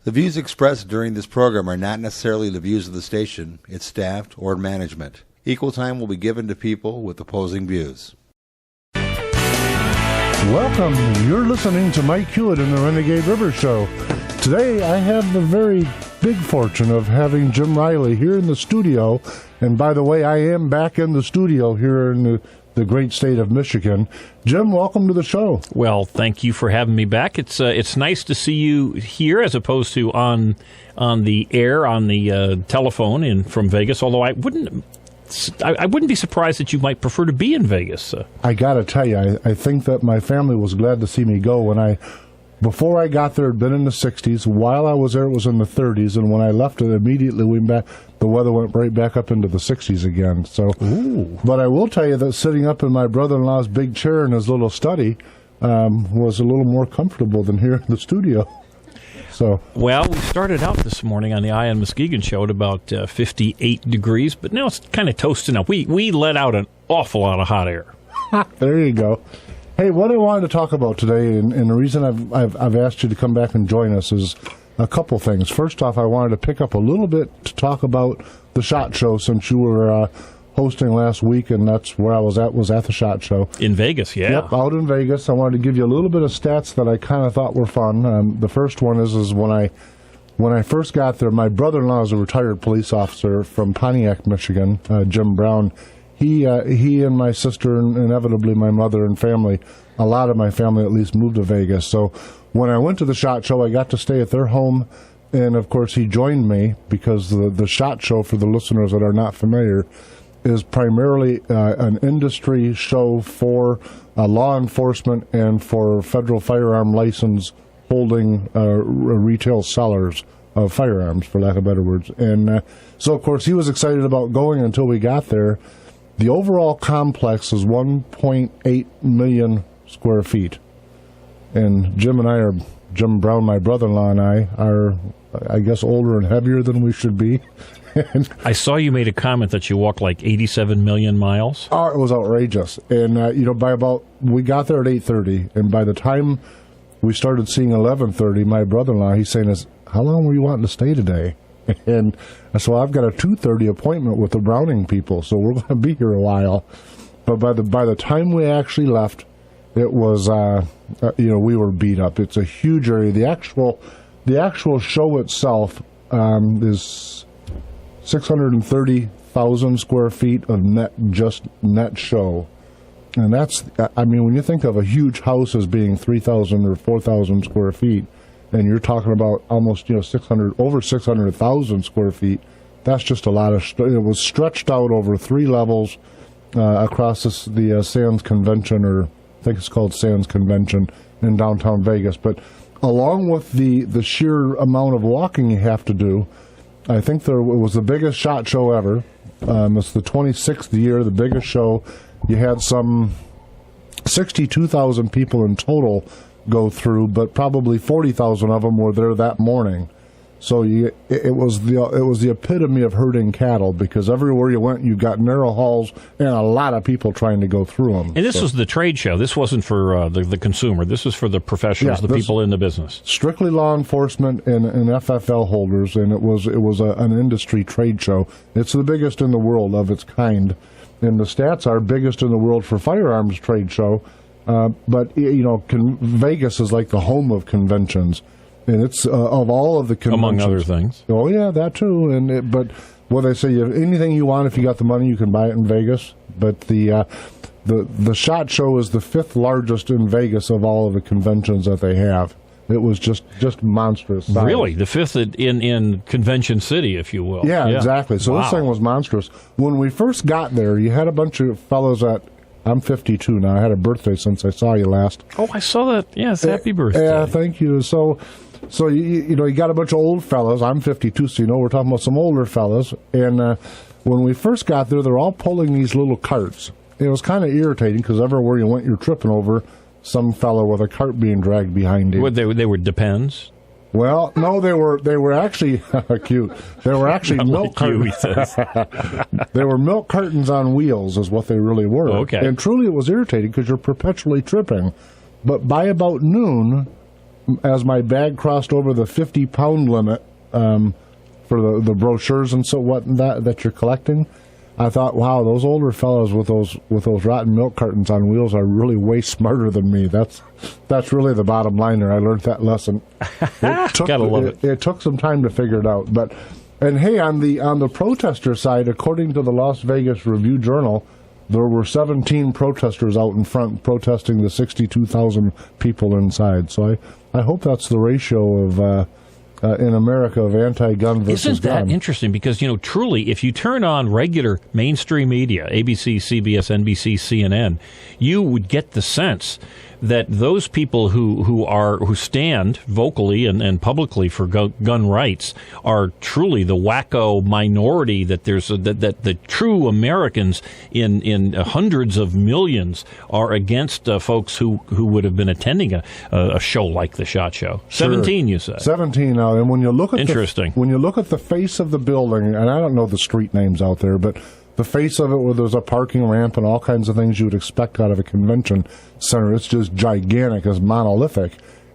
The views expressed during this program are not necessarily the views of the station, its staff, or management. Equal time will be given to people with opposing views. Welcome. You're listening to Mike Hewitt in the Renegade River Show. Today, I have the very big fortune of having Jim Riley here in the studio. And by the way, I am back in the studio here in the great state of Michigan. Jim, welcome to the show. Well, thank you for having me back. It's nice to see you here as opposed to on the air, on the telephone from Vegas, although I wouldn't be surprised that you might prefer to be in Vegas. I got to tell you, I think that my family was glad to see me go. Before I got there, it had been in the 60s. While I was there, it was in the 30s. And when I left it, immediately the weather went right back up into the 60s again. But I will tell you that sitting up in my brother-in-law's big chair in his little study was a little more comfortable than here in the studio. Well, we started out this morning on the Ian Muskegon show at about 58 degrees, but now it's kind of toasting up. We let out an awful lot of hot air. There you go. Hey, what I wanted to talk about today, and the reason I've asked you to come back and join us is a couple things. First off, I wanted to pick up a little bit to talk about the SHOT Show, since you were hosting last week, and that's where I was at the SHOT Show. In Vegas, yeah. Yep, out in Vegas. I wanted to give you a little bit of stats that I kind of thought were fun. The first one is when I first got there, my brother-in-law is a retired police officer from Pontiac, Michigan, Jim Brown. He and my sister, and inevitably my mother and family, a lot of my family at least, moved to Vegas. So when I went to the SHOT Show, I got to stay at their home, and of course he joined me because the SHOT Show, for the listeners that are not familiar, is primarily an industry show for law enforcement and for federal firearm license holding retail sellers of firearms, for lack of better words. And so, of course, he was excited about going until we got there. The overall complex is 1.8 million square feet. And Jim Brown, my brother-in-law, and I are, I guess, older and heavier than we should be. I saw you made a comment that you walked like 87 million miles. Oh, it was outrageous. And, we got there at 8:30, and by the time we started seeing 11:30, my brother-in-law, he's saying, how long were you wanting to stay today? And so I've got a 2:30 appointment with the Browning people, so we're going to be here a while. But by the time we actually left, it was, we were beat up. It's a huge area. The actual show itself is 630,000 square feet of net show. And that's, when you think of a huge house as being 3,000 or 4,000 square feet, and you're talking about almost, over 600,000 square feet, that's just a lot of, it was stretched out over 3 levels across the Sands Convention, or I think it's called Sands Convention in downtown Vegas. But along with the sheer amount of walking you have to do, I think it was the biggest SHOT Show ever. It's the 26th year, the biggest show. You had some 62,000 people in total go through, but probably 40,000 of them were there that morning. So it was the epitome of herding cattle, because everywhere you went, you got narrow halls and a lot of people trying to go through them. And this was the trade show. This wasn't for the consumer. This was for the professionals, the people in the business. Strictly law enforcement and FFL holders, and it was an industry trade show. It's the biggest in the world of its kind, and the stats are biggest in the world for firearms trade show. But Vegas is like the home of conventions. And it's of all of the conventions. Among other things. Oh, yeah, that too. But what they say, anything you want, if you got the money, you can buy it in Vegas. But the SHOT Show is the 5th largest in Vegas of all of the conventions that they have. It was just monstrous size. Really? The 5th in Convention City, if you will. Yeah, exactly. So This thing was monstrous. When we first got there, you had a bunch of fellows I'm 52 now. I had a birthday since I saw you last. Oh, I saw that. Yes, happy birthday. Yeah, thank you. So you got a bunch of old fellas. I'm 52, so we're talking about some older fellas. And when we first got there, they're all pulling these little carts. It was kind of irritating because everywhere you went, you're tripping over some fellow with a cart being dragged behind him. They were Depends? Well, no, they were actually cute. They were actually milk cartons. They were milk cartons on wheels, is what they really were. Okay. And truly, it was irritating because you're perpetually tripping. But by about noon, as my bag crossed over the 50-pound limit for the brochures and so what that you're collecting, I thought, wow, those older fellows with those rotten milk cartons on wheels are really way smarter than me. That's really the bottom line there. I learned that lesson. Gotta love it. It took some time to figure it out, but and hey, on the protester side, according to the Las Vegas Review-Journal, there were 17 protesters out in front protesting the 62,000 people inside. So I hope that's the ratio of in America of anti-gun versus Isn't that gun. interesting? Because, truly, if you turn on regular mainstream media, ABC, CBS, NBC, CNN, you would get the sense that those people who stand vocally and publicly for gun rights are truly the wacko minority. That there's that the true Americans in hundreds of millions are against folks who would have been attending a show like the SHOT Show. 17, you said. 17 now, and when you look at when you look at the face of the building, and I don't know the street names out there, but the face of it, where there's a parking ramp and all kinds of things you would expect out of a convention center, it's just gigantic, it's monolithic.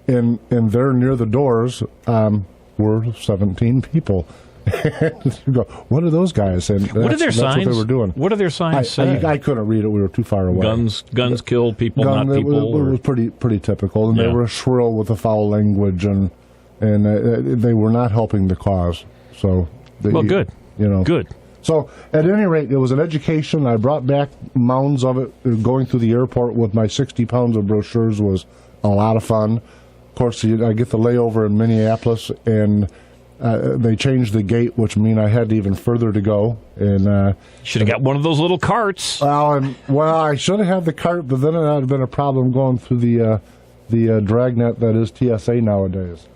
And there near the doors were 17 people. You go, what are those guys? And what are their signs? What they were doing. What are their signs say? I couldn't read it. We were too far away. Guns kill people, not people. It was pretty typical, and they were shrill with the foul language, and they were not helping the cause. So, good. Good. So, at any rate, it was an education. I brought back mounds of it. Going through the airport with my 60 pounds of brochures was a lot of fun. Of course, I get the layover in Minneapolis, and they changed the gate, which mean I had even further to go. And should have got one of those little carts. Well, I should have had the cart, but then it would have been a problem going through the dragnet that is TSA nowadays.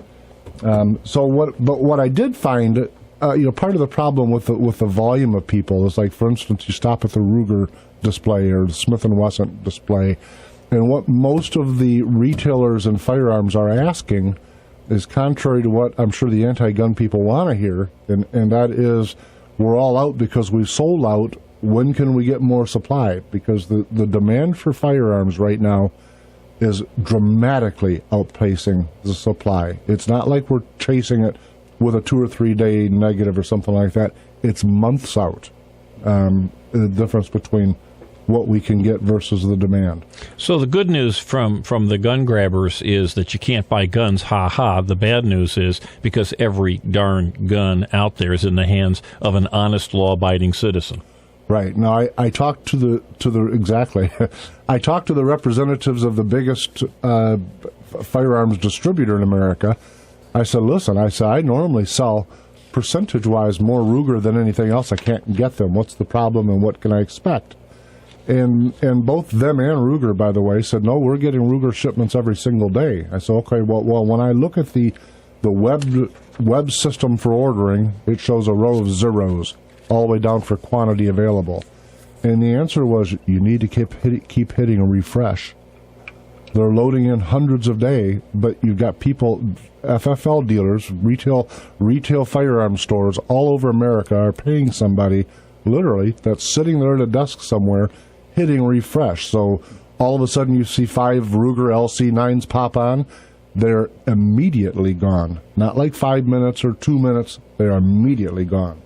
But what I did find, part of the problem with the volume of people is, like, for instance, you stop at the Ruger display or the Smith & Wesson display, and what most of the retailers and firearms are asking is contrary to what I'm sure the anti-gun people want to hear, and that is, we're all out because we've sold out. When can we get more supply? Because the demand for firearms right now is dramatically outpacing the supply. It's not like we're chasing it with a 2 or 3 day negative or something like that. It's months out, the difference between what we can get versus the demand. So the good news from the gun grabbers is that you can't buy guns, ha-ha. The bad news is because every darn gun out there is in the hands of an honest, law-abiding citizen. Right. Now, I talked to the exactly. I talked to the representatives of the biggest firearms distributor in America. I said, listen, I normally sell percentage-wise more Ruger than anything else. I can't get them. What's the problem, and what can I expect? And both them and Ruger, by the way, said, no, we're getting Ruger shipments every single day. I said, okay, well, when I look at the web system for ordering, it shows a row of zeros all the way down for quantity available. And the answer was, you need to keep hitting a refresh. They're loading in hundreds a day, but you've got people, FFL dealers, retail firearm stores all over America are paying somebody, literally, that's sitting there at a desk somewhere, hitting refresh. So all of a sudden you see 5 Ruger LC9s pop on, they're immediately gone. Not like 5 minutes or 2 minutes, they are immediately gone.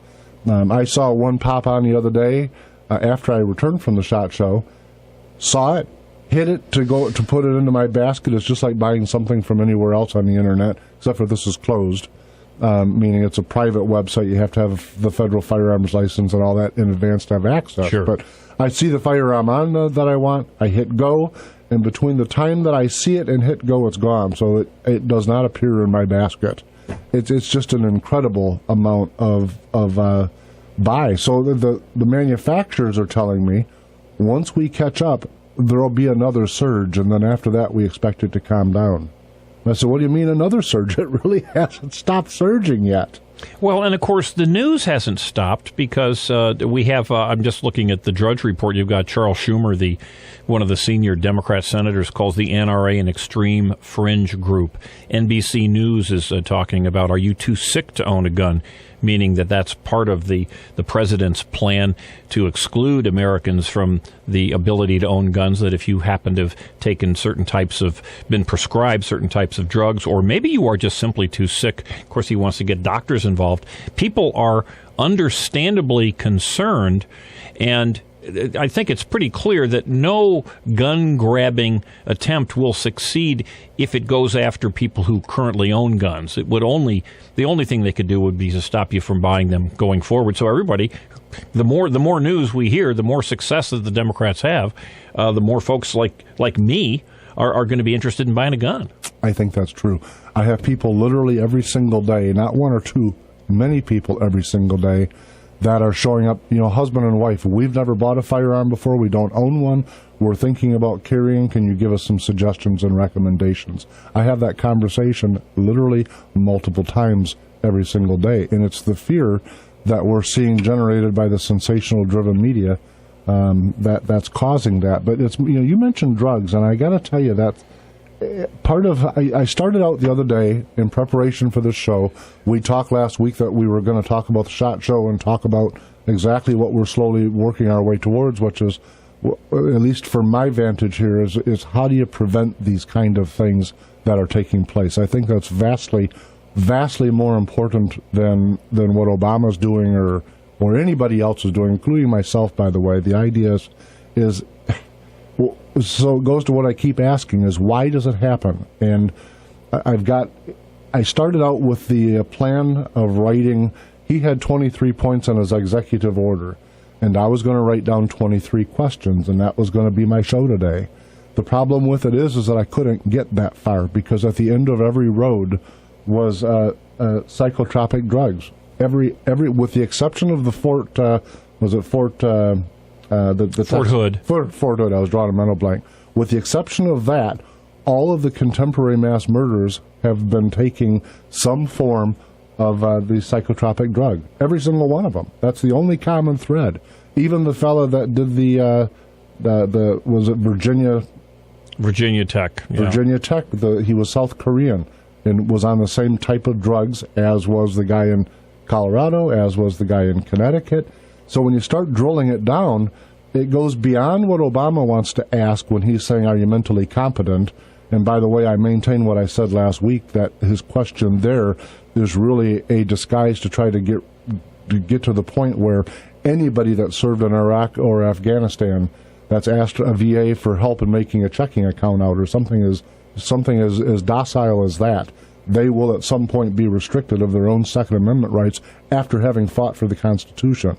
I saw one pop on the other day after I returned from the SHOT Show. Saw it, hit it to put it into my basket. It's just like buying something from anywhere else on the internet, except for this is closed, meaning it's a private website. You have to have the federal firearms license and all that in advance to have access. Sure. But I see the firearm on that I want. I hit go, and between the time that I see it and hit go, it's gone. So it does not appear in my basket. It's just an incredible amount of buy. So the manufacturers are telling me, once we catch up, there will be another surge, and then after that, we expect it to calm down. And I said, what do you mean another surge? It really hasn't stopped surging yet. Well, and of course, the news hasn't stopped because we have, I'm just looking at the Drudge Report, you've got Charles Schumer, one of the senior Democrat senators, calls the NRA an extreme fringe group. NBC News is talking about, are you too sick to own a gun? Meaning that's part of the president's plan to exclude Americans from the ability to own guns, that if you happen to have taken been prescribed certain types of drugs, or maybe you are just simply too sick. Of course, he wants to get doctors involved. People are understandably concerned, and I think it's pretty clear that no gun-grabbing attempt will succeed if it goes after people who currently own guns. The only thing they could do would be to stop you from buying them going forward. So everybody, the more news we hear, the more success that the Democrats have, the more folks like me are going to be interested in buying a gun. I think that's true. I have people literally every single day, not one or two, many people every single day, that are showing up, husband and wife. We've never bought a firearm before. We don't own one. We're thinking about carrying. Can you give us some suggestions and recommendations? I have that conversation literally multiple times every single day. And it's the fear that we're seeing generated by the sensational-driven media that's causing that. But it's, you mentioned drugs, and I got to tell you that part of, I started out the other day in preparation for this show. We talked last week that we were going to talk about the SHOT Show and talk about exactly what we're slowly working our way towards, which is, at least from my vantage here, is how do you prevent these kind of things that are taking place? I think that's vastly more important than what Obama's doing or anybody else is doing, including myself, by the way. The idea is so it goes to what I keep asking is, why does it happen? And I started out with the plan of writing, he had 23 points on his executive order, and I was going to write down 23 questions, and that was going to be my show today. The problem with it is that I couldn't get that far, because at the end of every road was psychotropic drugs. Every with the exception of the Fort Hood. Fort Hood, I was drawing a mental blank. With the exception of that, all of the contemporary mass murderers have been taking some form of the psychotropic drug. Every single one of them. That's the only common thread. Even the fella that did was it Virginia Tech? Yeah. Virginia Tech. He was South Korean and was on the same type of drugs as was the guy in Colorado, as was the guy in Connecticut. So when you start drilling it down, it goes beyond what Obama wants to ask when he's saying, are you mentally competent? And by the way, I maintain what I said last week, that his question there is really a disguise to try to get to the point where anybody that served in Iraq or Afghanistan that's asked a VA for help in making a checking account out or something as docile as that, they will at some point be restricted of their own Second Amendment rights after having fought for the Constitution.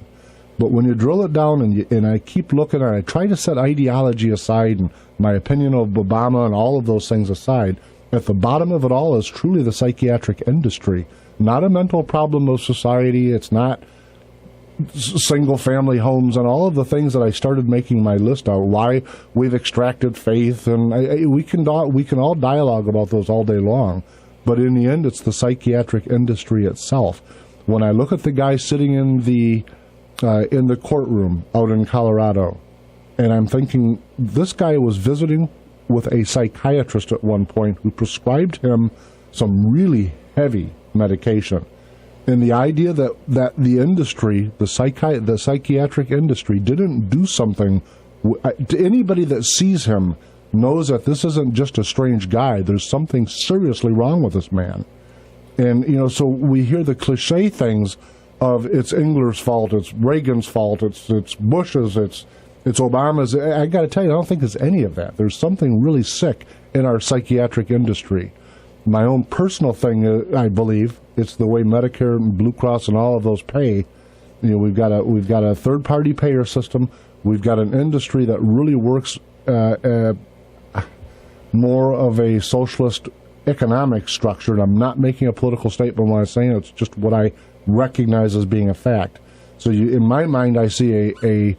But when you drill it down and I keep looking at it, I try to set ideology aside and my opinion of Obama and all of those things aside, at the bottom of it all is truly the psychiatric industry. Not a mental problem of society. It's not single-family homes and all of the things that I started making my list out, why we've extracted faith, and we can all dialogue about those all day long. But in the end, it's the psychiatric industry itself. When I look at the guy sitting in the courtroom out in Colorado, and I'm thinking, this guy was visiting with a psychiatrist at one point who prescribed him some really heavy medication. And the idea that the industry, the psychiatric industry, didn't do something, to anybody that sees him knows that this isn't just a strange guy. There's something seriously wrong with this man. And, so we hear the cliche things of it's Engler's fault, it's Reagan's fault, it's Bush's, it's Obama's. I got to tell you, I don't think it's any of that. There's something really sick in our psychiatric industry. My own personal thing, I believe, it's the way Medicare and Blue Cross and all of those pay. We've got a third-party payer system. We've got an industry that really works more of a socialist economic structure. And I'm not making a political statement when I'm saying it. It's just what I recognize as being a fact. So in my mind, I see a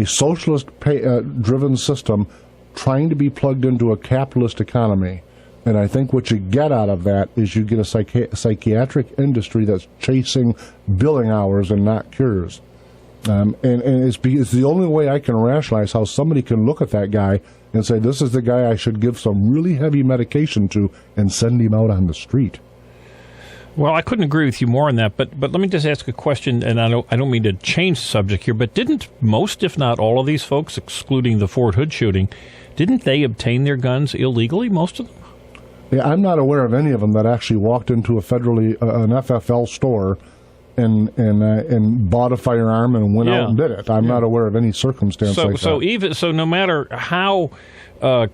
socialist driven system trying to be plugged into a capitalist economy. And I think what you get out of that is you get a psychiatric industry that's chasing billing hours and not cures. And it's the only way I can rationalize how somebody can look at that guy and say, this is the guy I should give some really heavy medication to and send him out on the street. Well, I couldn't agree with you more on that, but let me just ask a question, and I don't mean to change the subject here, but didn't most, if not all of these folks, excluding the Fort Hood shooting, didn't they obtain their guns illegally, most of them? Yeah, I'm not aware of any of them that actually walked into an FFL store and bought a firearm and went out and did it. I'm not aware of any circumstance like that. So no matter how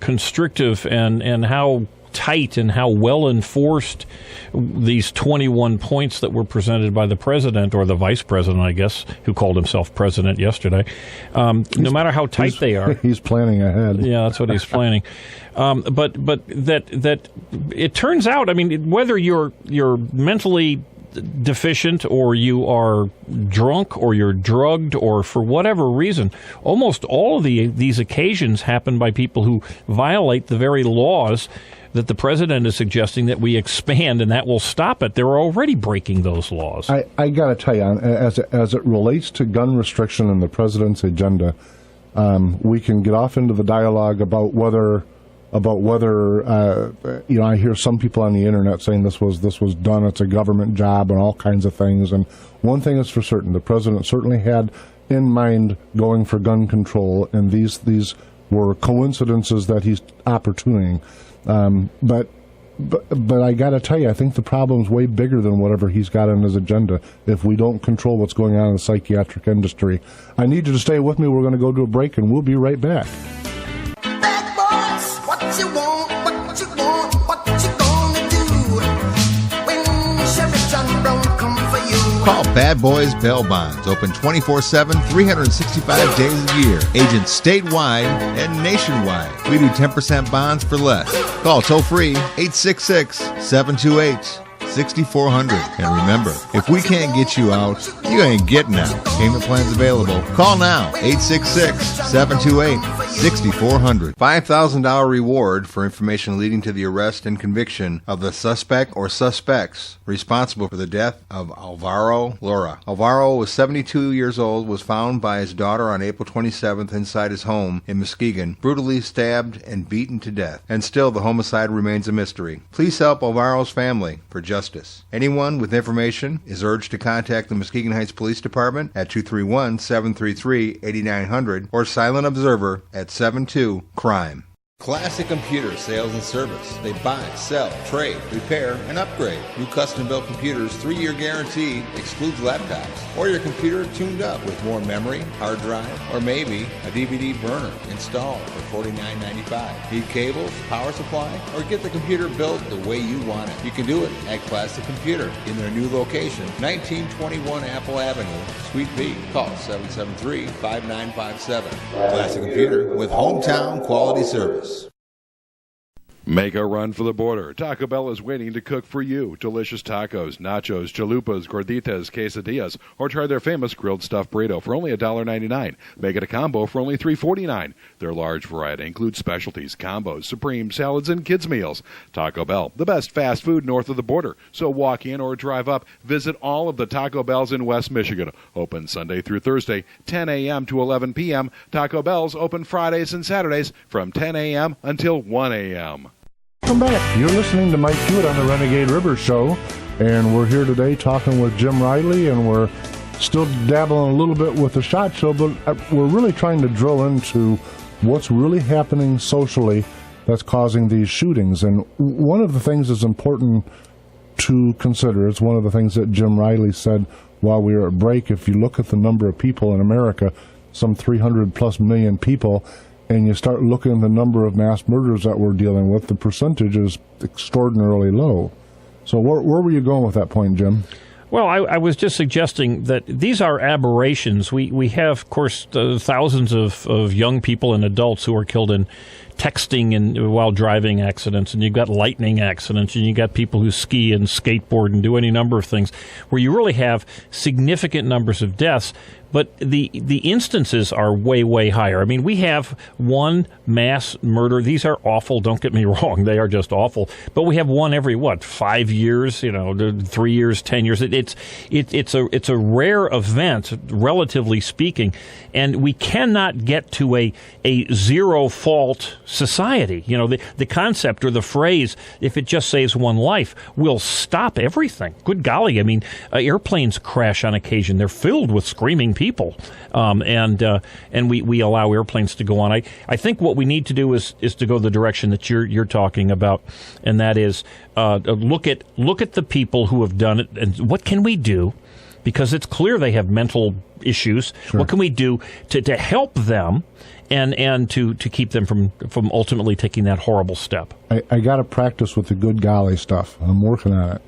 constrictive and how tight and how well enforced these 21 points that were presented by the president, or the vice president, I guess, who called himself president yesterday, no matter how tight they are. He's planning ahead. Yeah, that's what he's planning. But that it turns out, I mean, whether you're mentally deficient or you are drunk or you're drugged or for whatever reason, almost all of these occasions happen by people who violate the very laws that the president is suggesting that we expand, and that will stop it. They're already breaking those laws. I got to tell you, as it relates to gun restriction and the president's agenda, we can get off into the dialogue about whether I hear some people on the internet saying this was done, it's a government job and all kinds of things. And one thing is for certain, the president certainly had in mind going for gun control, and these were coincidences that he's opportuning. But I got to tell you, I think the problem's way bigger than whatever he's got on his agenda if we don't control what's going on in the psychiatric industry. I need you to stay with me. We're going to go to a break, and we'll be right back. Bad boys, what you want, what you want, what you gonna do when Sheriff John Brown come for you? Call Bad Boys Bail Bonds. Open 24/7, 365 days a year. Agents statewide and nationwide. We do 10% bonds for less. Call toll free 866-728-6400. And remember, if we can't get you out, you ain't getting out. Payment plans available. Call now, 866-728-6400. $5,000 reward for information leading to the arrest and conviction of the suspect or suspects responsible for the death of Alvaro Lora. Alvaro was 72 years old, was found by his daughter on April 27th inside his home in Muskegon, brutally stabbed and beaten to death. And still, the homicide remains a mystery. Please help Alvaro's family for justice. Anyone with information is urged to contact the Muskegon Heights Police Department at 231-733-8900 or Silent Observer at 72-CRIME. Classic Computer Sales and Service. They buy, sell, trade, repair, and upgrade. New custom-built computers, 3-year guarantee, excludes laptops. Or your computer tuned up with more memory, hard drive, or maybe a DVD burner installed for $49.95. Need cables, power supply, or get the computer built the way you want it? You can do it at Classic Computer in their new location, 1921 Apple Avenue, Suite B. Call 773-5957. Classic Computer with hometown quality service. Make a run for the border. Taco Bell is waiting to cook for you. Delicious tacos, nachos, chalupas, gorditas, quesadillas, or try their famous grilled stuffed burrito for only $1.99. Make it a combo for only $3.49. Their large variety includes specialties, combos, supreme salads, and kids' meals. Taco Bell, the best fast food north of the border. So walk in or drive up. Visit all of the Taco Bells in West Michigan. Open Sunday through Thursday, 10 a.m. to 11 p.m. Taco Bell's open Fridays and Saturdays from 10 a.m. until 1 a.m. Welcome back. You're listening to Mike Hewitt on the Renegade River Show, and we're here today talking with Jim Riley, and we're still dabbling a little bit with the SHOT Show, but we're really trying to drill into what's really happening socially that's causing these shootings. And one of the things that's important to consider, it's one of the things that Jim Riley said while we were at break. If you look at the number of people in America, some 300 plus million people, and you start looking at the number of mass murders that we're dealing with, the percentage is extraordinarily low. So where were you going with that point, Jim? Well, I was just suggesting that these are aberrations. We have, of course, thousands of young people and adults who are killed in texting and while driving accidents, and you've got lightning accidents, and you got people who ski and skateboard and do any number of things where you really have significant numbers of deaths. But the instances are way, way higher. I mean, we have one mass murder. These are awful. Don't get me wrong. They are just awful. But we have one every, 5 years, 3 years, 10 years. It's a rare event, relatively speaking. And we cannot get to a zero-fault society. The concept or the phrase, if it just saves one life, will stop everything. Good golly. I mean, airplanes crash on occasion. They're filled with screaming people, and we allow airplanes to go on. I think what we need to do is to go the direction that you're talking about, and that is look at the people who have done it, and what can we do, because it's clear they have mental issues. Sure. What can we do to help them and to keep them from ultimately taking that horrible step? I got to practice with the good golly stuff. I'm working on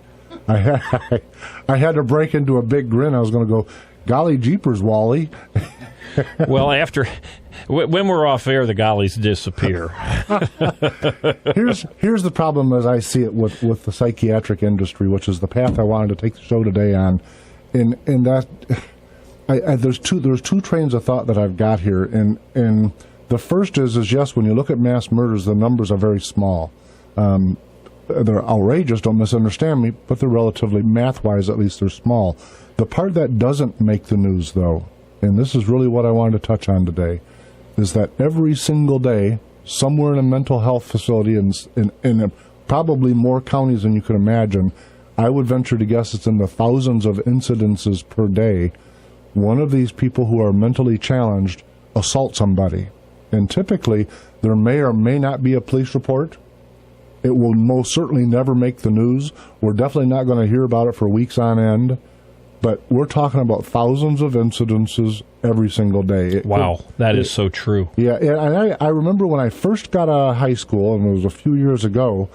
it. I had to break into a big grin. I was going to go, golly jeepers, Wally. Well, when we're off air, the gollies disappear. Here's the problem as I see it with the psychiatric industry, which is the path I wanted to take the show today on. In that, there's two trains of thought that I've got here, and the first is yes, when you look at mass murders, the numbers are very small. They're outrageous, don't misunderstand me, but they're relatively, math-wise at least, they're small. The part that doesn't make the news, though, and this is really what I wanted to touch on today, is that every single day, somewhere in a mental health facility, in probably more counties than you could imagine, I would venture to guess it's in the thousands of incidences per day, one of these people who are mentally challenged assault somebody. And typically, there may or may not be a police report. It will most certainly never make the news. We're definitely not going to hear about it for weeks on end. But we're talking about thousands of incidences every single day. Wow, that is so true. Yeah, and I remember when I first got out of high school, and it was a few years ago,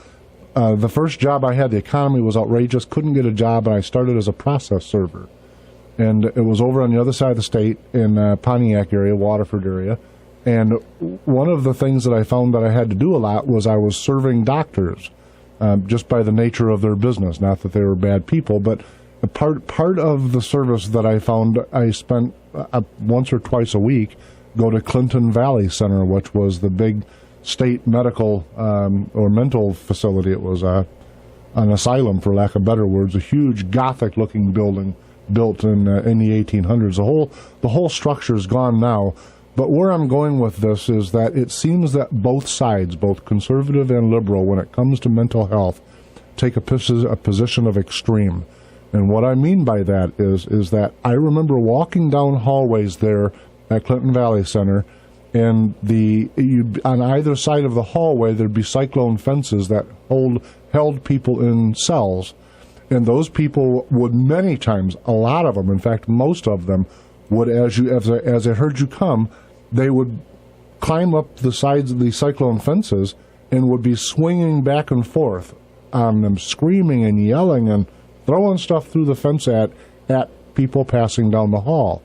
the first job I had, the economy was outrageous, couldn't get a job, and I started as a process server. And it was over on the other side of the state in Pontiac area, Waterford area. And one of the things that I found that I had to do a lot was I was serving doctors, just by the nature of their business. Not that they were bad people, but part of the service that I found, I spent once or twice a week, go to Clinton Valley Center, which was the big state medical or mental facility. It was an asylum, for lack of better words, a huge Gothic-looking building built in the 1800s. The whole structure is gone now. But where I'm going with this is that it seems that both sides, both conservative and liberal, when it comes to mental health, take a position of extreme. And what I mean by that is that I remember walking down hallways there at Clinton Valley Center, and on either side of the hallway there'd be cyclone fences that held people in cells. And those people would many times, a lot of them, in fact most of them, would, as they heard you come, they would climb up the sides of the cyclone fences and would be swinging back and forth on them, screaming and yelling and throwing stuff through the fence at people passing down the hall.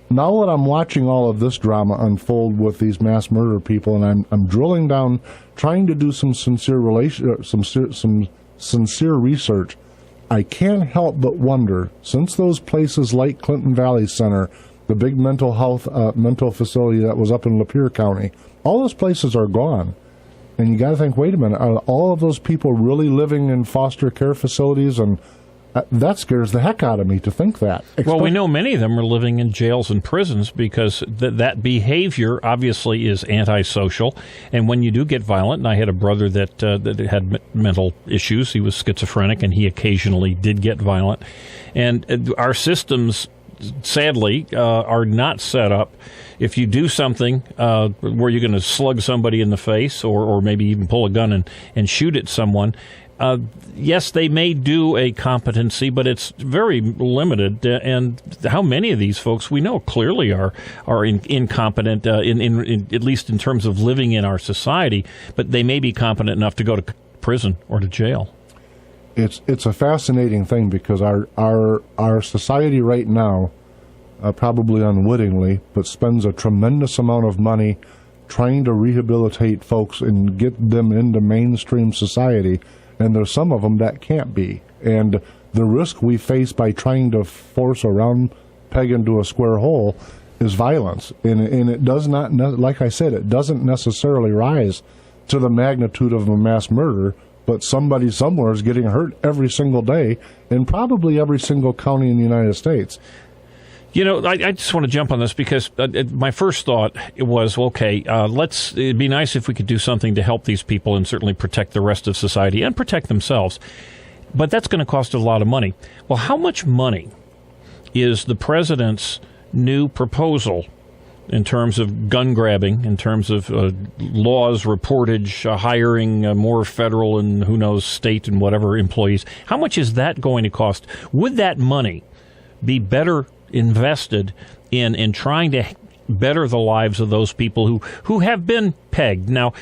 Now that I'm watching all of this drama unfold with these mass murder people, and I'm drilling down, trying to do some sincere research, I can't help but wonder, since those places like Clinton Valley Center, the big mental facility that was up in Lapeer County, all those places are gone. And you got to think, wait a minute, are all of those people really living in foster care facilities? And that scares the heck out of me to think that. Well, we know many of them are living in jails and prisons because that behavior obviously is antisocial. And when you do get violent, and I had a brother that had mental issues, he was schizophrenic, and he occasionally did get violent. And our systems, sadly, are not set up. If you do something where you're going to slug somebody in the face or maybe even pull a gun and shoot at someone, yes, they may do a competency, but it's very limited. And how many of these folks we know clearly are incompetent, in at least in terms of living in our society, but they may be competent enough to go to prison or to jail. It's a fascinating thing because our society right now, probably unwittingly, but spends a tremendous amount of money trying to rehabilitate folks and get them into mainstream society, and there's some of them that can't be. And the risk we face by trying to force a round peg into a square hole is violence. And it does not, like I said, it doesn't necessarily rise to the magnitude of a mass murder, but somebody somewhere is getting hurt every single day in probably every single county in the United States. You know, I just want to jump on this because my first thought was, okay, it'd be nice if we could do something to help these people and certainly protect the rest of society and protect themselves. But that's going to cost a lot of money. Well, how much money is the president's new proposal in terms of gun grabbing, in terms of laws, reportage, hiring more federal and who knows state and whatever employees? How much is that going to cost? Would that money be better invested in trying to better the lives of those people who have been pegged? Now,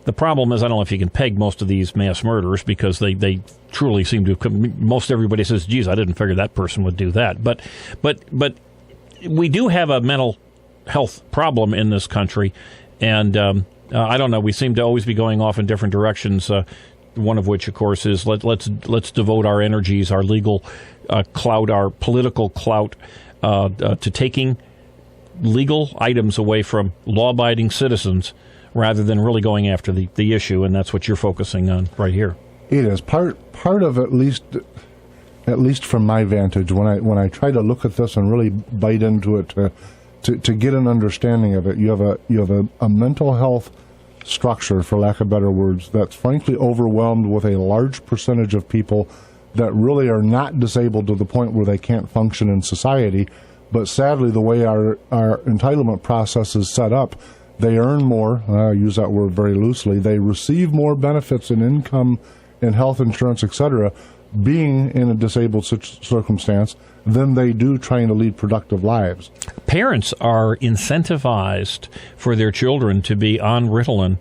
the problem is, I don't know if you can peg most of these mass murderers because they truly seem to. Most everybody says, "Geez, I didn't figure that person would do that." But we do have a mental health problem in this country, and I don't know. We seem to always be going off in different directions. One of which, of course, is let's devote our energies, our legal clout, our political clout, to taking legal items away from law-abiding citizens, rather than really going after the issue, and that's what you're focusing on right here. It is part of at least from my vantage, when I try to look at this and really bite into it to get an understanding of it. You have a mental health structure, for lack of better words, that's frankly overwhelmed with a large percentage of people that really are not disabled to the point where they can't function in society. But sadly, the way our entitlement process is set up, they earn more, I use that word very loosely, they receive more benefits and income and health insurance, etc., being in a disabled circumstance than they do trying to lead productive lives. Parents are incentivized for their children to be on Ritalin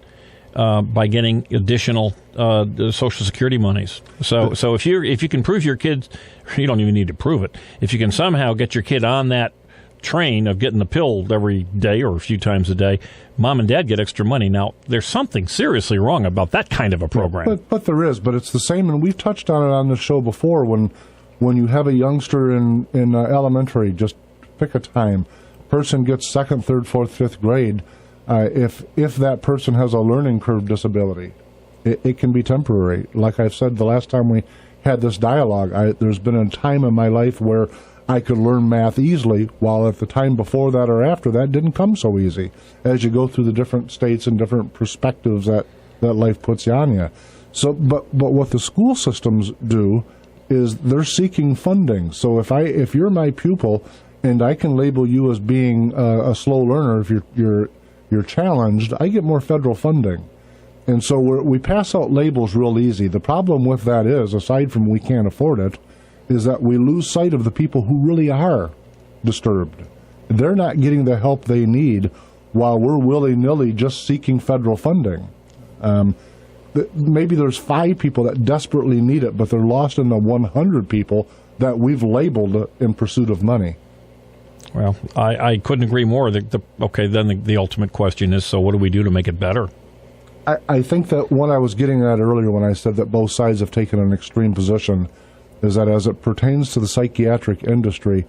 by getting additional Social Security monies. So if you can prove your kids, you don't even need to prove it. If you can somehow get your kid on that train of getting the pill every day or a few times a day, mom and dad get extra money. Now, there's something seriously wrong about that kind of a program. But there is. But it's the same, and we've touched on it on the show before. When you have a youngster in elementary, just pick a time, person gets second, third, fourth, fifth grade. If that person has a learning curve disability, it can be temporary. Like I've said the last time we had this dialogue, there's been a time in my life where I could learn math easily, while at the time before that or after that didn't come so easy as you go through the different states and different perspectives that life puts you on you. So, but what the school systems do is they're seeking funding. So if you're my pupil and I can label you as being a slow learner, if you're challenged, I get more federal funding. And so we pass out labels real easy. The problem with that is, aside from we can't afford it, is that we lose sight of the people who really are disturbed. They're not getting the help they need while we're willy-nilly just seeking federal funding. Maybe there's 5 people that desperately need it, but they're lost in the 100 people that we've labeled in pursuit of money. Well, I couldn't agree more. Okay, then the ultimate question is, so what do we do to make it better? I think that what I was getting at earlier when I said that both sides have taken an extreme position is that as it pertains to the psychiatric industry,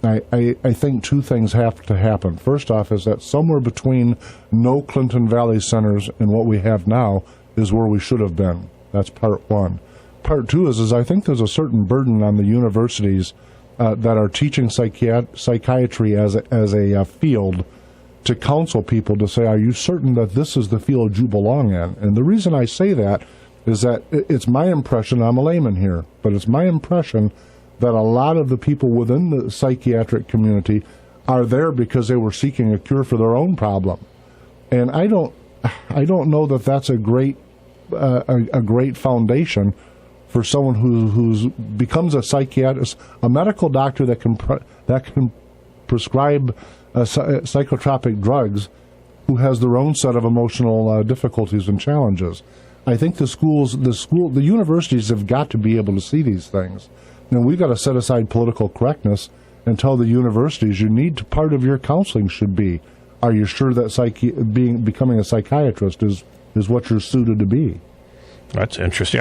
I think 2 things have to happen. First off is that somewhere between no Clinton Valley centers and what we have now is where we should have been. That's part 1. Part 2 is I think there's a certain burden on the universities that are teaching psychiatry as a field to counsel people to say, are you certain that this is the field you belong in? And the reason I say that is that it's my impression, I'm a layman here, but it's my impression that a lot of the people within the psychiatric community are there because they were seeking a cure for their own problem. And I don't know that that's a great foundation for someone who's becomes a psychiatrist, a medical doctor that can prescribe psychotropic drugs, who has their own set of emotional difficulties and challenges. I think the universities have got to be able to see these things. And we've got to set aside political correctness and tell the universities part of your counseling should be, are you sure that becoming a psychiatrist is what you're suited to be? That's interesting.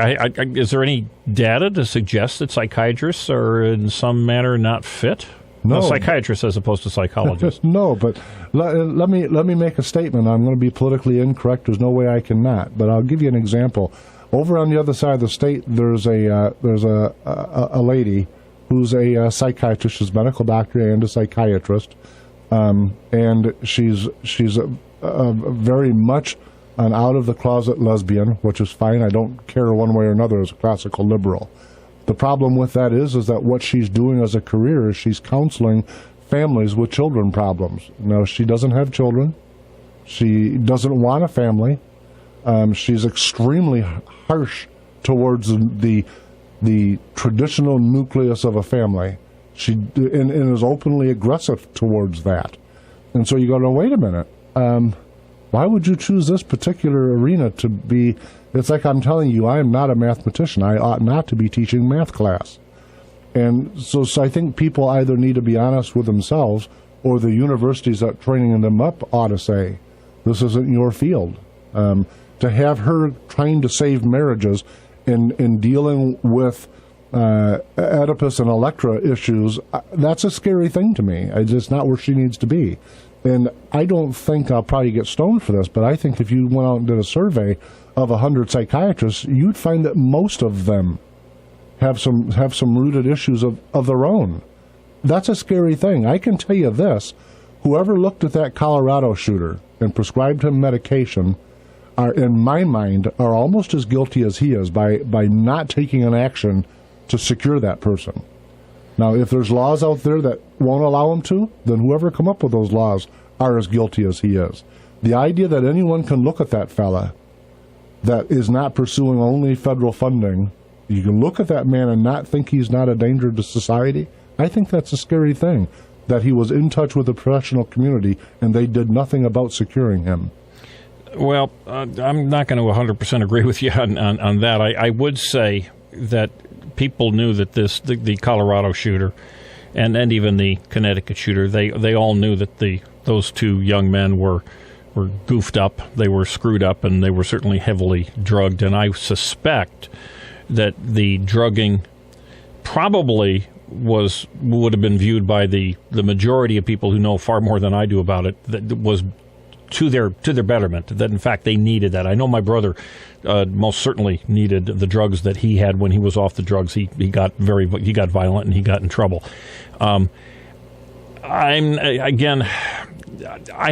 Is there any data to suggest that psychiatrists are in some manner not fit? No, psychiatrists as opposed to psychologists. No, but let me make a statement. I'm going to be politically incorrect. There's no way I can not. But I'll give you an example. Over on the other side of the state, there's a lady who's a psychiatrist. She's a medical doctor and a psychiatrist, and she's a very much an out of the closet lesbian, which is fine. I don't care one way or another as a classical liberal. The problem with that is that what she's doing as a career is she's counseling families with children problems. Now, she doesn't have children. She doesn't want a family. She's extremely harsh towards the traditional nucleus of a family. She and is openly aggressive towards that. And so you go, no, wait a minute. Why would you choose this particular arena to be? It's like I'm telling you, I am not a mathematician. I ought not to be teaching math class. And so I think people either need to be honest with themselves, or the universities that are training them up ought to say, this isn't your field. To have her trying to save marriages and dealing with Oedipus and Electra issues, that's a scary thing to me. It's not where she needs to be. And I don't think I'll probably get stoned for this, but I think if you went out and did a survey of 100 psychiatrists, you'd find that most of them have some rooted issues of their own. That's a scary thing. I can tell you this, whoever looked at that Colorado shooter and prescribed him medication are, in my mind, are almost as guilty as he is by not taking an action to secure that person. Now, if there's laws out there that won't allow him to, then whoever come up with those laws are as guilty as he is. The idea that anyone can look at that fella that is not pursuing only federal funding, you can look at that man and not think he's not a danger to society, I think that's a scary thing, that he was in touch with the professional community and they did nothing about securing him. Well, I'm not going to 100% agree with you on that. I would say that people knew that the Colorado shooter and even the Connecticut shooter, they all knew that those two young men were goofed up, they were screwed up, and they were certainly heavily drugged. And I suspect that the drugging probably would have been viewed by the majority of people who know far more than I do about it, that was to their betterment, that in fact they needed that. I know my brother most certainly needed the drugs that he had. When he was off the drugs, he got violent and he got in trouble. I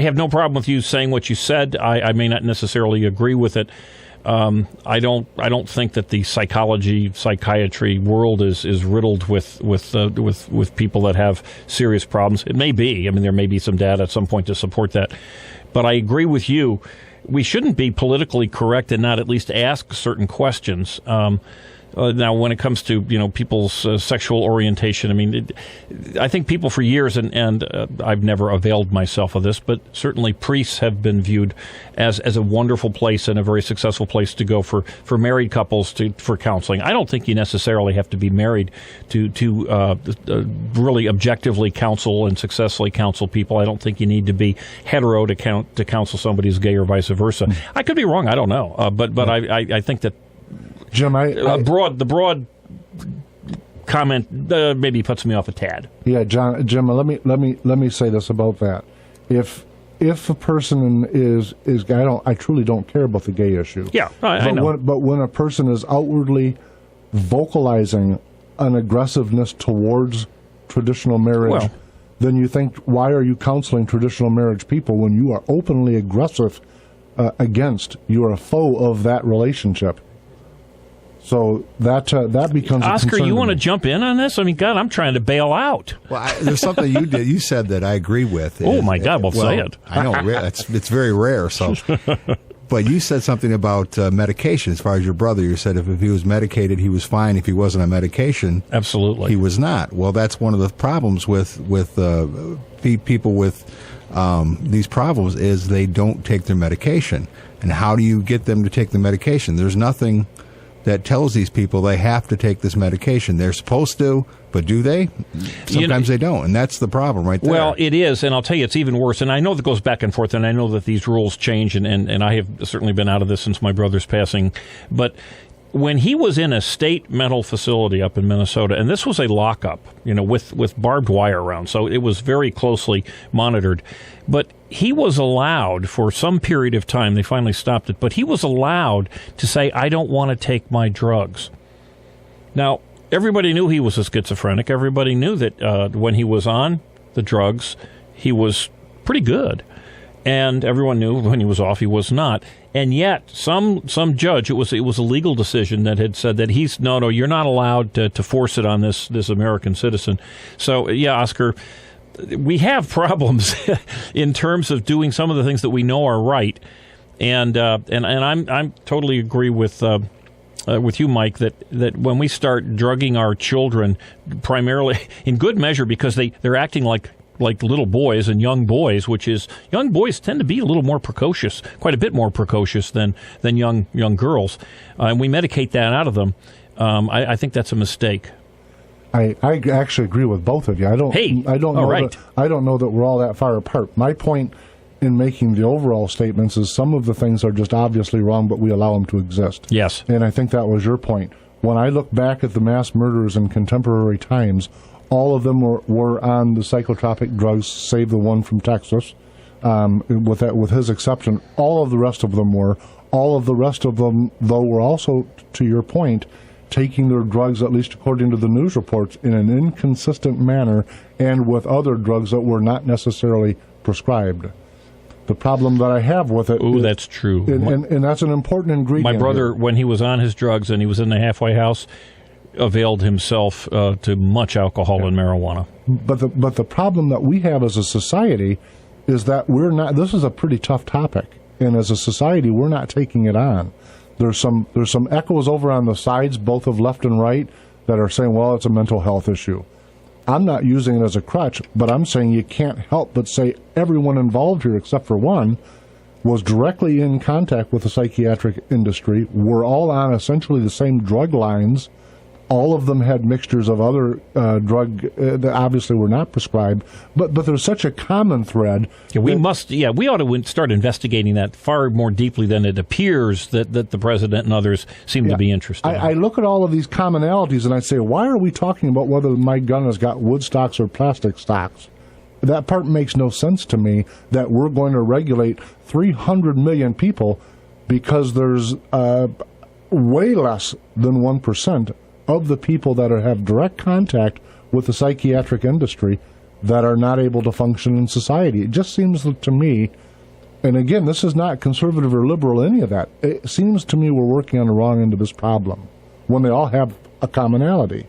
have no problem with you saying what you said. I may not necessarily agree with it. I don't think that the psychiatry world is riddled with people that have serious problems. It may be. I mean, there may be some data at some point to support that. But I agree with you. We shouldn't be politically correct and not at least ask certain questions. Now, when it comes to people's sexual orientation, I mean, I think people for years, and I've never availed myself of this, but certainly priests have been viewed as a wonderful place and a very successful place to go for married couples for counseling. I don't think you necessarily have to be married to really objectively counsel and successfully counsel people. I don't think you need to be hetero to counsel somebody who's gay or vice versa. I could be wrong. I don't know, but I think that. Jim, the broad comment maybe puts me off a tad. Yeah, Jim, let me say this about that. If a person is I truly don't care about the gay issue. Yeah, I know. But when a person is outwardly vocalizing an aggressiveness towards traditional marriage, then you think, why are you counseling traditional marriage people when you are openly aggressive against? You are a foe of that relationship. So that becomes Oscar, you want to jump in on this? I mean, God, I'm trying to bail out. Well, there's something you said that I agree with. Oh, my God, well, say it. I know, it's very rare. So, but you said something about medication. As far as your brother, you said if he was medicated, he was fine. If he wasn't on medication, absolutely, he was not. Well, that's one of the problems with people with these problems is they don't take their medication. And how do you get them to take the medication? There's nothing that tells these people they have to take this medication. They're supposed to, but do they? Sometimes they don't, and that's the problem right there. Well, it is, and I'll tell you, it's even worse. And I know that goes back and forth, and I know that these rules change, and I have certainly been out of this since my brother's passing. But when he was in a state mental facility up in Minnesota, and this was a lockup, with barbed wire around, so it was very closely monitored. But he was allowed, for some period of time, they finally stopped it, but he was allowed to say, I don't want to take my drugs. Now, everybody knew he was a schizophrenic. Everybody knew that when he was on the drugs, he was pretty good. And everyone knew when he was off, he was not. And yet, some judge, it was a legal decision that had said that no, you're not allowed to force it on this American citizen. So, yeah, Oscar, we have problems in terms of doing some of the things that we know are right. And I'm totally agree with you, Mike, that when we start drugging our children, primarily in good measure because they're acting like little boys and young boys, which is young boys tend to be a little more precocious, quite a bit more precocious than young girls, and we medicate that out of them. I think that's a mistake. I actually agree with both of you. I don't know that we're all that far apart. My point in making the overall statements is some of the things are just obviously wrong, but we allow them to exist. Yes. And I think that was your point. When I look back at the mass murders in contemporary times, all of them were on the psychotropic drugs, save the one from Texas, with his exception. All of the rest of them were. All of the rest of them, though, were also, to your point, taking their drugs, at least according to the news reports, in an inconsistent manner and with other drugs that were not necessarily prescribed. The problem that I have with it... Ooh, that's true. And that's an important ingredient. My brother, when he was on his drugs and he was in the halfway house, availed himself to much alcohol and marijuana. But the problem that we have as a society is that we're not... This is a pretty tough topic, and as a society, we're not taking it on. There's some echoes over on the sides, both of left and right, that are saying, well, it's a mental health issue. I'm not using it as a crutch, but I'm saying you can't help but say everyone involved here, except for one, was directly in contact with the psychiatric industry. We're all on essentially the same drug lines. All of them had mixtures of other drug that obviously were not prescribed, but there's such a common thread. Yeah, we ought to start investigating that far more deeply than it appears that the president and others seem to be interested in. I look at all of these commonalities and I say, why are we talking about whether my gun has got wood stocks or plastic stocks? That part makes no sense to me, that we're going to regulate 300 million people because there's way less than 1% of the people that have direct contact with the psychiatric industry that are not able to function in society. It just seems to me, and again, this is not conservative or liberal, any of that. It seems to me we're working on the wrong end of this problem when they all have a commonality.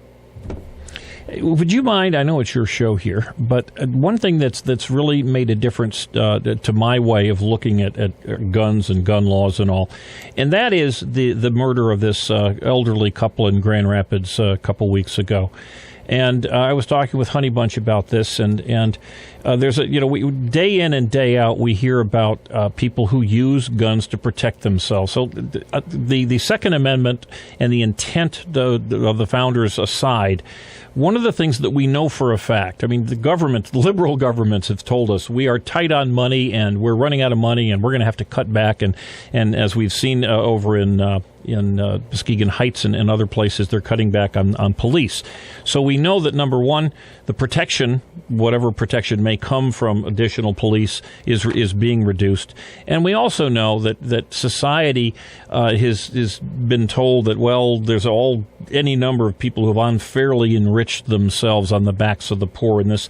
Would you mind, I know it's your show here, but one thing that's really made a difference to my way of looking at guns and gun laws and all, and that is the murder of this elderly couple in Grand Rapids a couple weeks ago. And I was talking with Honey Bunch about this, and there's day in and day out we hear about people who use guns to protect themselves. So the Second Amendment and the intent of the founders aside, one of the things that we know for a fact, I mean, liberal governments have told us we are tight on money and we're running out of money and we're going to have to cut back. And as we've seen over in Muskegon Heights and other places, they're cutting back on police. So we know that, number one, the protection, whatever protection may come from additional police, is being reduced. And we also know that society has been told that, well, there's any number of people who have unfairly enriched themselves on the backs of the poor, and this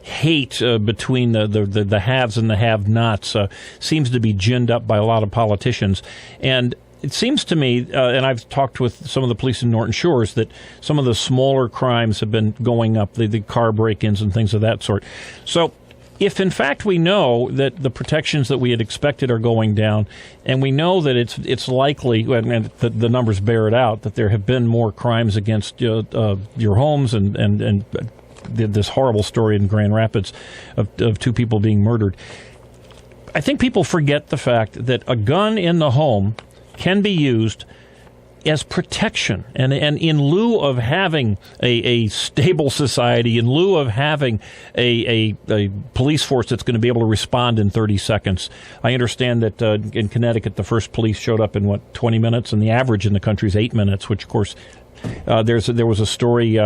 hate between the haves and the have-nots seems to be ginned up by a lot of politicians. And it seems to me, and I've talked with some of the police in Norton Shores, that some of the smaller crimes have been going up, the car break-ins and things of that sort. So if, in fact, we know that the protections that we had expected are going down, and we know that it's likely, and the numbers bear it out, that there have been more crimes against your homes and this horrible story in Grand Rapids of two people being murdered, I think people forget the fact that a gun in the home can be used as protection, and in lieu of having a stable society, in lieu of having a police force that's going to be able to respond in 30 seconds. I understand that in Connecticut, the first police showed up in, 20 minutes, and the average in the country is 8 minutes, which, of course, there was a story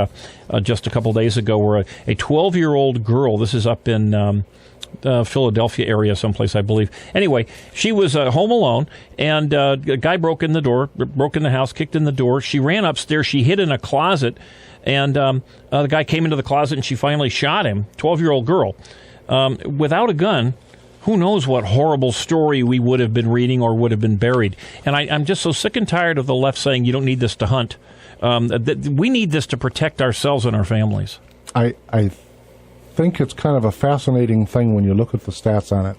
just a couple days ago where a 12-year-old girl, this is up in Philadelphia area someplace, I believe. Anyway, she was home alone, and a guy broke in the house, kicked in the door. She ran upstairs. She hid in a closet, and the guy came into the closet, and she finally shot him, 12-year-old girl. Without a gun, who knows what horrible story we would have been reading or would have been buried. And I'm just so sick and tired of the left saying you don't need this to hunt. We need this to protect ourselves and our families. I think it's kind of a fascinating thing when you look at the stats on it.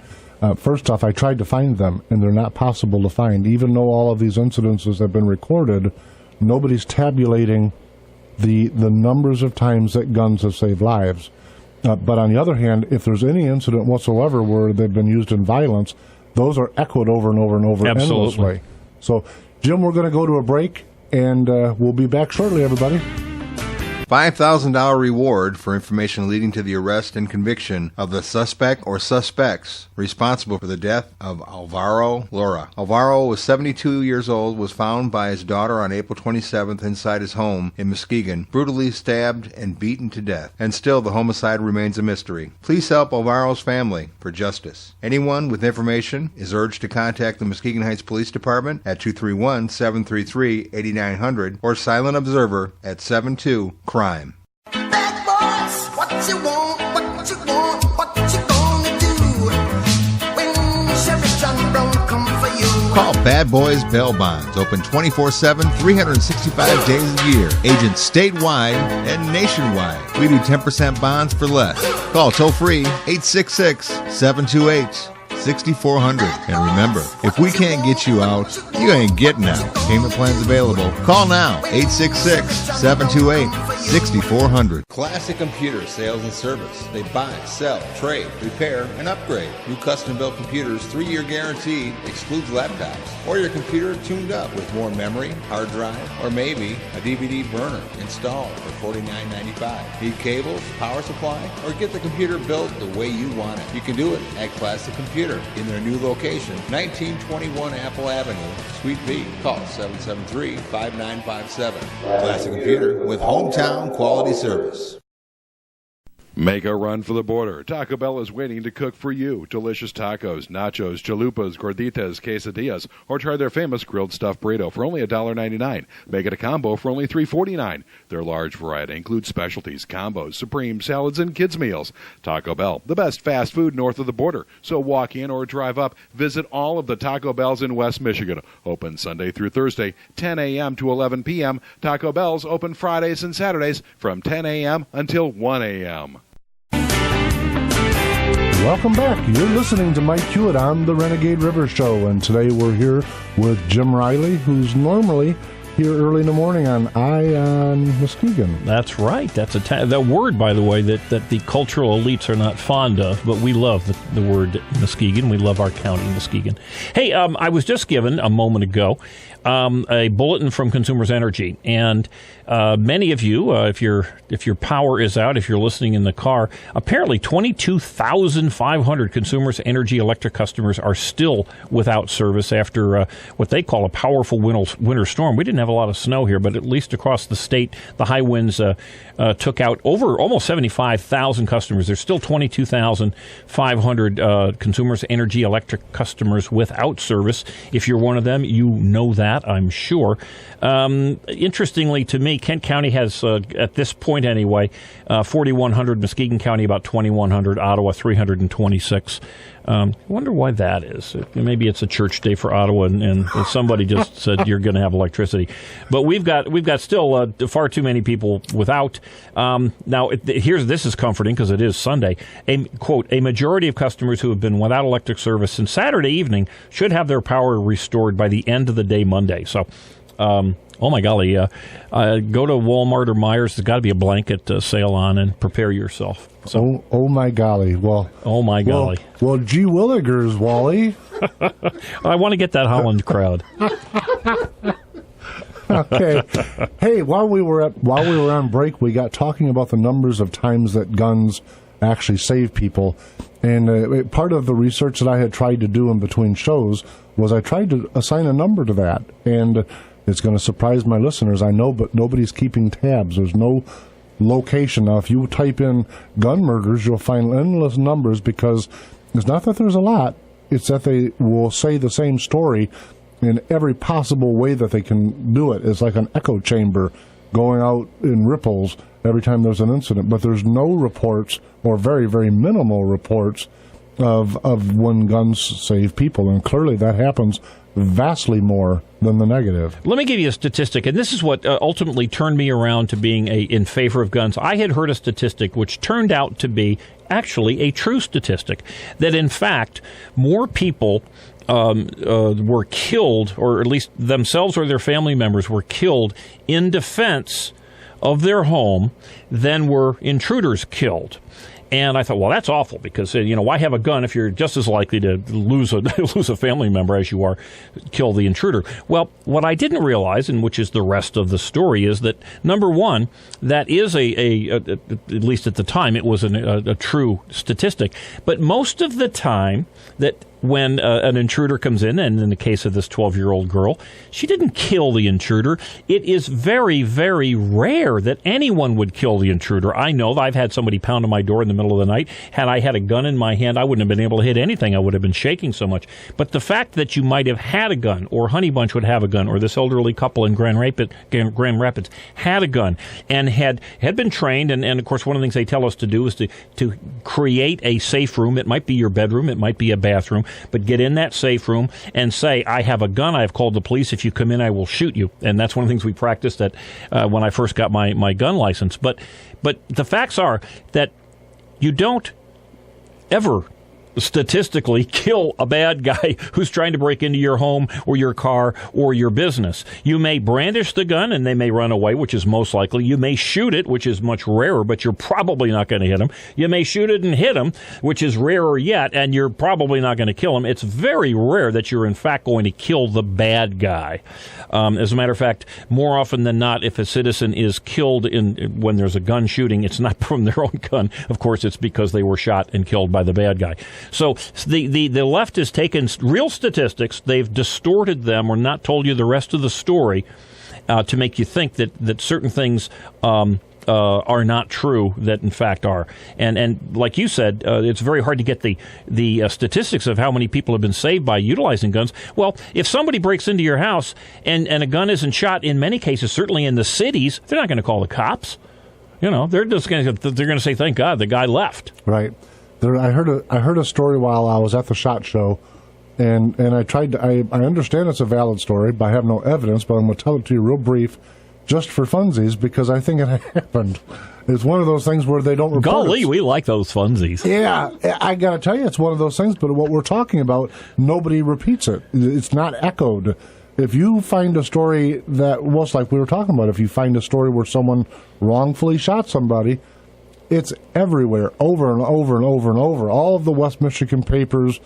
First off, I tried to find them, and they're not possible to find. Even though all of these incidences have been recorded, nobody's tabulating the numbers of times that guns have saved lives. But on the other hand, if there's any incident whatsoever where they've been used in violence, those are echoed over and over and over endlessly. So, Jim, we're going to go to a break, and we'll be back shortly, everybody. $5,000 reward for information leading to the arrest and conviction of the suspect or suspects responsible for the death of Alvaro Lora. Alvaro was 72 years old, was found by his daughter on April 27th inside his home in Muskegon, brutally stabbed and beaten to death. And still the homicide remains a mystery. Please help Alvaro's family for justice. Anyone with information is urged to contact the Muskegon Heights Police Department at 231-733-8900 or Silent Observer at 72-CRIME. Bad boys, what you want, what you want, what you gonna do when Sheriff John Brown come for you? Call Bad Boys Bail Bonds, open 24/7, 365 days a year. Agents statewide and nationwide. We do 10% bonds for less. Call toll free 866-728-6400. And remember, if we can't get you out, you ain't getting out. Payment plans available. Call now, 866-728-6400. Classic Computer Sales and Service. They buy, sell, trade, repair, and upgrade. New custom-built computers, 3-year guarantee, excludes laptops. Or your computer tuned up with more memory, hard drive, or maybe a DVD burner installed for $49.95. Need cables, power supply, or get the computer built the way you want it. You can do it at Classic Computer in their new location, 1921 Apple Avenue, Suite B. Call 773-5957. Classic Computer with hometown quality service. Make a run for the border. Taco Bell is waiting to cook for you. Delicious tacos, nachos, chalupas, gorditas, quesadillas, or try their famous grilled stuffed burrito for only $1.99. Make it a combo for only $3.49. Their large variety includes specialties, combos, supreme, salads, and kids' meals. Taco Bell, the best fast food north of the border. So walk in or drive up. Visit all of the Taco Bells in West Michigan. Open Sunday through Thursday, 10 a.m. to 11 p.m. Taco Bell's open Fridays and Saturdays from 10 a.m. until 1 a.m. Welcome back. You're listening to Mike Hewitt on the Renegade River Show, and today we're here with Jim Riley, who's normally here early in the morning on Eye on Muskegon. That's right. That's that word, by the way, that the cultural elites are not fond of, but we love the word Muskegon. We love our county, Muskegon. Hey, I was just given a moment ago a bulletin from Consumers Energy, and many of you, if your power is out, if you're listening in the car, apparently 22,500 Consumers Energy electric customers are still without service after what they call a powerful winter storm. We didn't have a lot of snow here, but at least across the state, the high winds took out over almost 75,000 customers. There's still 22,500 Consumers Energy electric customers without service. If you're one of them, you know that, I'm sure. Interestingly to me, Kent County has, at this point anyway, 4,100, Muskegon County about 2,100, Ottawa 326. I wonder why that is. Maybe it's a church day for Ottawa, and somebody just said you're going to have electricity. But we've got still far too many people without. Now, this is comforting because it is Sunday. Quote, a majority of customers who have been without electric service since Saturday evening should have their power restored by the end of the day Monday. So, oh my golly, go to Walmart or Myers. There's got to be a blanket sale on, and prepare yourself. So, oh my golly. Well, oh my golly. Well, gee willigers, Wally. I want to get that Holland crowd. Okay. Hey, while we were on break, we got talking about the numbers of times that guns actually save people. And part of the research that I had tried to do in between shows was I tried to assign a number to that. And it's going to surprise my listeners, I know, but nobody's keeping tabs. There's no location. Now, if you type in gun murders, you'll find endless numbers, because it's not that there's a lot, it's that they will say the same story in every possible way that they can do it. It's like an echo chamber going out in ripples every time there's an incident. But there's no reports, or very, very minimal reports, of when guns save people. And clearly that happens vastly more than the negative. Let me give you a statistic, and this is what ultimately turned me around to being in favor of guns. I had heard a statistic which turned out to be actually a true statistic, that in fact more people were killed, or at least themselves or their family members were killed in defense of their home than were intruders killed. And I thought, well, that's awful, because, why have a gun if you're just as likely to lose a family member as you are kill the intruder? Well, what I didn't realize, and which is the rest of the story, is that, number one, that is at least at the time, it was a true statistic. But most of the time that when an intruder comes in, and in the case of this 12-year-old girl, she didn't kill the intruder. It is very, very rare that anyone would kill the intruder. I know that I've had somebody pound on my door in the middle of the night. Had I had a gun in my hand, I wouldn't have been able to hit anything. I would have been shaking so much. But the fact that you might have had a gun, or Honey Bunch would have a gun, or this elderly couple in Grand Rapids had a gun, and had been trained, and of course one of the things they tell us to do is to create a safe room. It might be your bedroom, it might be a bathroom, but get in that safe room and say, I have a gun, I have called the police, if you come in, I will shoot you. And that's one of the things we practiced when I first got my gun license. But the facts are that you don't ever statistically kill a bad guy who's trying to break into your home or your car or your business. You may brandish the gun and they may run away, which is most likely. You may shoot it, which is much rarer, but you're probably not going to hit them. You may shoot it and hit them, which is rarer yet, and you're probably not going to kill them. It's very rare that you're in fact going to kill the bad guy. As a matter of fact, more often than not, if a citizen is killed when there's a gun shooting, it's not from their own gun. Of course, it's because they were shot and killed by the bad guy. So the left has taken real statistics, they've distorted them or not told you the rest of the story to make you think that certain things are not true that in fact are. And like you said, it's very hard to get the statistics of how many people have been saved by utilizing guns. Well, if somebody breaks into your house and a gun isn't shot, in many cases, certainly in the cities, they're not going to call the cops. They're just going to say, thank God the guy left. Right. I heard a story while I was at the SHOT Show, and I tried to, I understand it's a valid story, but I have no evidence, but I'm going to tell it to you real brief, just for funsies, because I think it happened. It's one of those things where they don't report. Golly, we like those funsies. Yeah, I got to tell you, it's one of those things, but what we're talking about, nobody repeats it. It's not echoed. If you find a story that, well, it's like we were talking about, if you find a story where someone wrongfully shot somebody, it's everywhere, over and over and over and over. All of the West Michigan papers,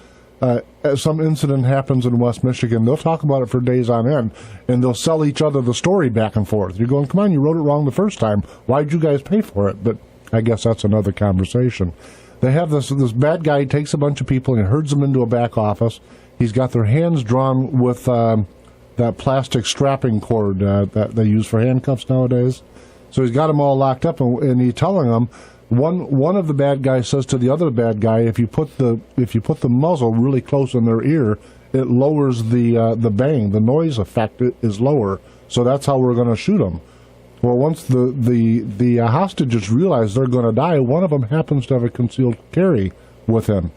some incident happens in West Michigan, they'll talk about it for days on end, and they'll sell each other the story back and forth. You're going, come on, you wrote it wrong the first time. Why'd you guys pay for it? But I guess that's another conversation. They have this bad guy takes a bunch of people and herds them into a back office. He's got their hands drawn with that plastic strapping cord that they use for handcuffs nowadays. So he's got them all locked up, and he's telling them, one of the bad guys says to the other bad guy, if you put the muzzle really close in their ear, it lowers the bang, the noise effect is lower. So that's how we're going to shoot them. Well, once the hostages realize they're going to die, one of them happens to have a concealed carry with him,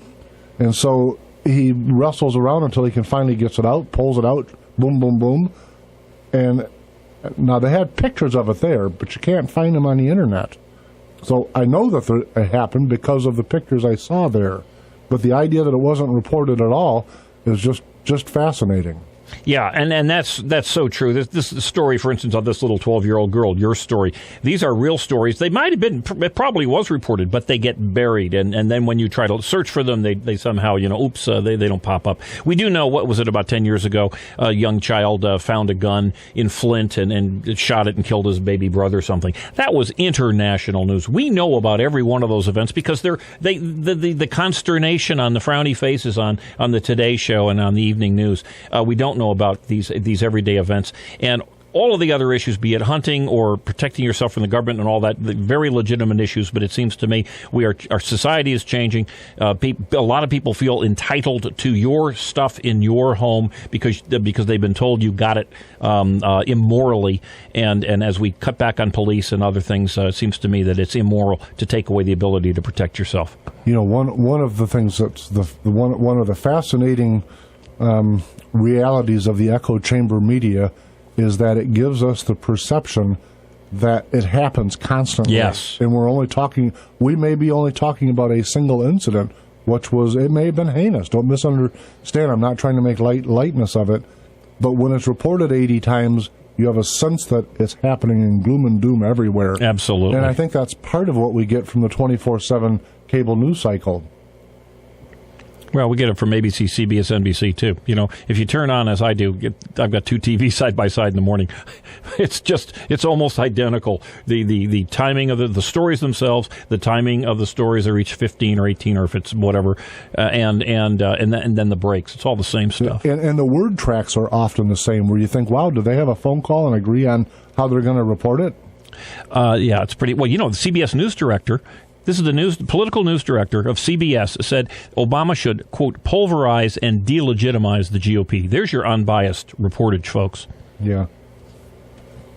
and so he wrestles around until he can finally gets it out, pulls it out, boom, boom, boom, and now they had pictures of it there, but you can't find them on the internet. So I know that it happened because of the pictures I saw there. But the idea that it wasn't reported at all is just fascinating. Yeah, and that's so true. This story, for instance, of this little 12-year-old girl, your story, these are real stories. They might have been, it probably was reported, but they get buried. And then when you try to search for them, they somehow, oops, they don't pop up. We do know, what was it, about 10 years ago, a young child found a gun in Flint and shot it and killed his baby brother or something. That was international news. We know about every one of those events because the consternation on the frowny faces on the Today Show and on the evening news. We don't know about these everyday events. And all of the other issues, be it hunting or protecting yourself from the government and all that, very legitimate issues, but it seems to me our society is changing. A lot of people feel entitled to your stuff in your home because they've been told you got it immorally. And as we cut back on police and other things, it seems to me that it's immoral to take away the ability to protect yourself. One of the things that's one of the fascinating realities of the echo chamber media is that it gives us the perception that it happens constantly. Yes. And we may be only talking about a single incident, it may have been heinous. Don't misunderstand. I'm not trying to make lightness of it. But when it's reported 80 times, you have a sense that it's happening in gloom and doom everywhere. Absolutely. And I think that's part of what we get from the 24/7 cable news cycle. Well, we get it from ABC, CBS, NBC, too. If you turn on, as I do, I've got two TVs side by side in the morning. It's almost identical. The timing of the stories themselves, the timing of the stories are each 15 or 18 or if it's whatever, and then the breaks. It's all the same stuff. And the word tracks are often the same, where you think, wow, do they have a phone call and agree on how they're going to report it? Yeah, it's pretty... Well, the CBS news director... This is the political news director of CBS said Obama should, quote, pulverize and delegitimize the GOP. There's your unbiased reportage, folks. Yeah.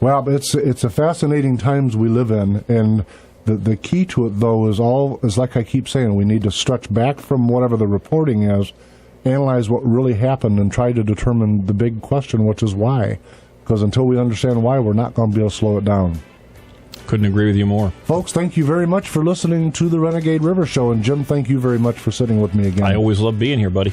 Well, it's a fascinating times we live in, and the key to it, though, is like I keep saying, we need to stretch back from whatever the reporting is, analyze what really happened, and try to determine the big question, which is why. Because until we understand why, we're not going to be able to slow it down. Couldn't agree with you more. Folks, thank you very much for listening to the Renegade River Show. And Jim, thank you very much for sitting with me again. I always love being here, buddy.